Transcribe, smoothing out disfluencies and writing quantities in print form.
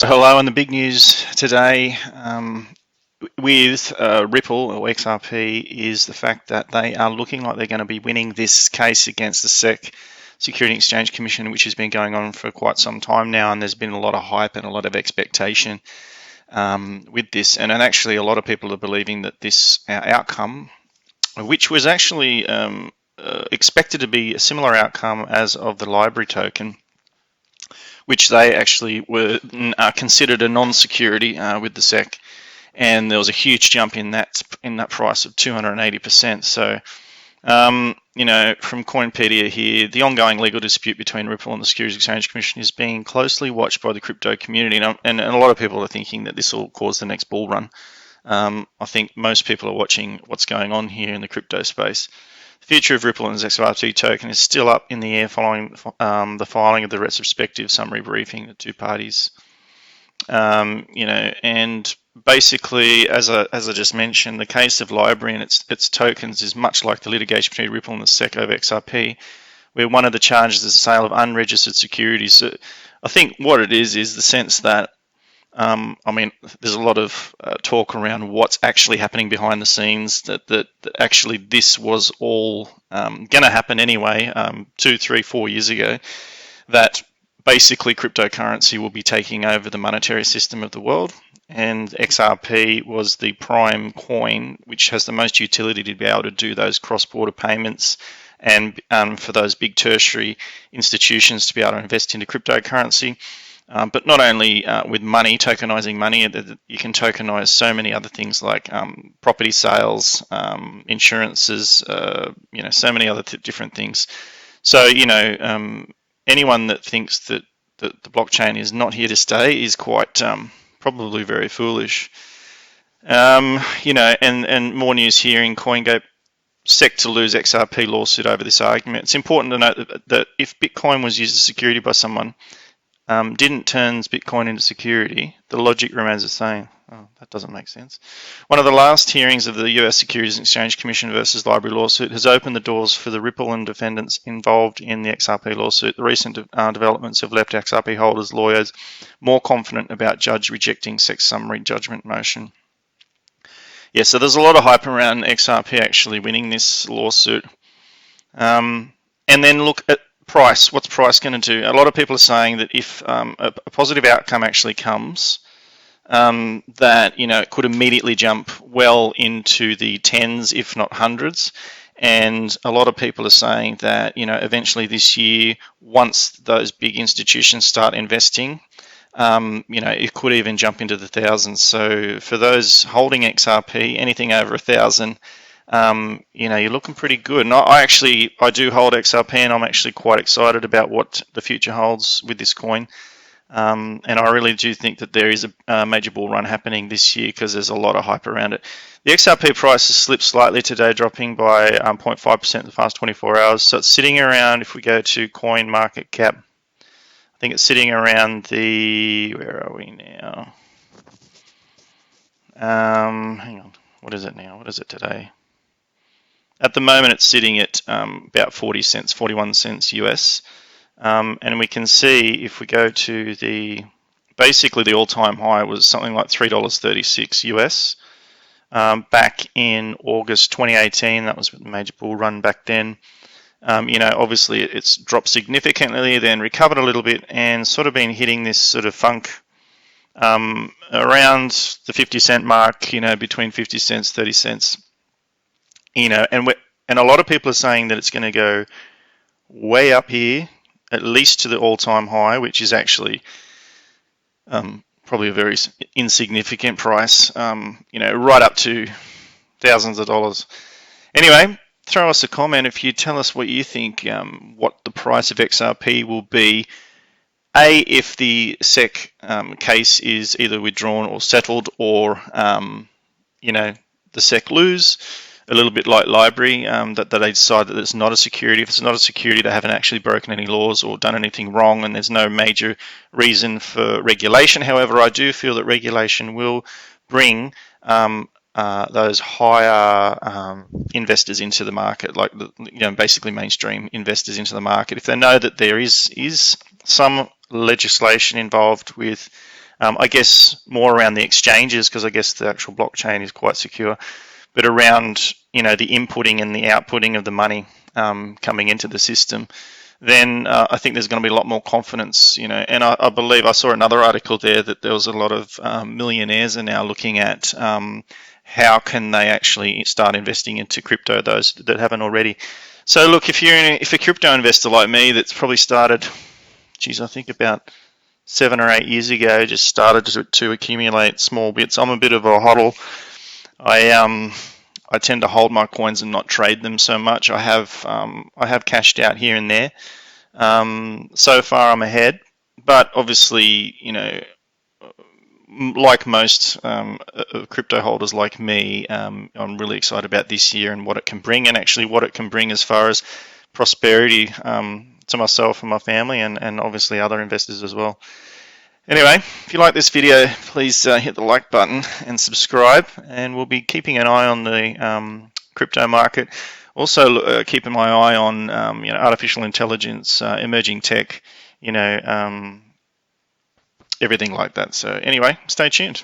So hello, and the big news today with Ripple or XRP is the fact that they are looking like they're going to be winning this case against the Security and Exchange Commission, which has been going on for quite some time now, and there's been a lot of hype and a lot of expectation with this, and actually a lot of people are believing that this outcome, which was actually expected to be a similar outcome as of the library token, which they actually were considered a non-security with the SEC, and there was a huge jump in that price of 280%. So, from Coinpedia here, the ongoing legal dispute between Ripple and the Securities Exchange Commission is being closely watched by the crypto community, and a lot of people are thinking that this will cause the next bull run. I think most people are watching what's going on here in the crypto space. The future of Ripple and its XRP token is still up in the air following the filing of the retrospective summary briefing of two parties. And basically, as I just mentioned, the case of Library and its tokens is much like the litigation between Ripple and the SEC over XRP, where one of the charges is the sale of unregistered securities. So I think what it is the sense that there's a lot of talk around what's actually happening behind the scenes, that actually this was all going to happen anyway 2, 3, 4 years ago, that basically cryptocurrency will be taking over the monetary system of the world, and XRP was the prime coin which has the most utility to be able to do those cross-border payments, and for those big tertiary institutions to be able to invest into cryptocurrency. But not only with money, tokenizing money, you can tokenize so many other things like property sales, insurances, so many other different things. So, anyone that thinks that the blockchain is not here to stay is quite probably very foolish. And more news here in CoinGate. SEC to lose XRP lawsuit over this argument. It's important to note that if Bitcoin was used as security by someone, didn't turn Bitcoin into security, the logic remains the same. Oh, that doesn't make sense. One of the last hearings of the US Securities and Exchange Commission versus Library lawsuit has opened the doors for the Ripple and defendants involved in the XRP lawsuit. The recent developments have left XRP holders' lawyers more confident about judge rejecting SEC summary judgment motion. Yeah, so there's a lot of hype around XRP actually winning this lawsuit. And then look at price. What's price going to do? A lot of people are saying that if a positive outcome actually comes, that it could immediately jump well into the tens, if not hundreds. And a lot of people are saying that eventually this year, once those big institutions start investing, it could even jump into the thousands. So for those holding XRP, anything over 1,000. You're looking pretty good. And I do hold XRP, and I'm actually quite excited about what the future holds with this coin. And I really do think that there is a major bull run happening this year because there's a lot of hype around it. The XRP price has slipped slightly today, dropping by 0.5% in the past 24 hours. So it's sitting around, if we go to coin market cap, I think it's sitting around where are we now? Hang on, what is it now? What is it today? At the moment, it's sitting at about 40 cents, 41 cents US. And we can see if we go to basically the all-time high was something like $3.36 US. Back in August 2018, that was the major bull run back then. Obviously it's dropped significantly, then recovered a little bit, and sort of been hitting this sort of funk around the 50 cent mark, between 50 cents, 30 cents. And a lot of people are saying that it's going to go way up here, at least to the all-time high, which is actually probably a very insignificant price, right up to thousands of dollars. Anyway, throw us a comment if you tell us what you think, what the price of XRP will be. If the SEC case is either withdrawn or settled, or the SEC lose, a little bit like Library, that they decide that it's not a security. If it's not a security, they haven't actually broken any laws or done anything wrong, and there's no major reason for regulation. However, I do feel that regulation will bring those higher investors into the market, like basically mainstream investors into the market. If they know that there is some legislation involved with I guess more around the exchanges, because I guess the actual blockchain is quite secure, but around the inputting and the outputting of the money coming into the system, then I think there's going to be a lot more confidence, and I believe I saw another article there that there was a lot of millionaires are now looking at how can they actually start investing into crypto, those that haven't already. So look, if a crypto investor like me that's probably started, I think about 7 or 8 years ago, just started to accumulate small bits. I'm a bit of a hodl. I tend to hold my coins and not trade them so much. I have cashed out here and there. So far, I'm ahead, but obviously, like most crypto holders like me, I'm really excited about this year and what it can bring, and actually what it can bring as far as prosperity to myself and my family, and obviously other investors as well. Anyway, if you like this video, please hit the like button and subscribe, and we'll be keeping an eye on the crypto market. Also, keeping my eye on artificial intelligence, emerging tech, everything like that. So anyway, stay tuned.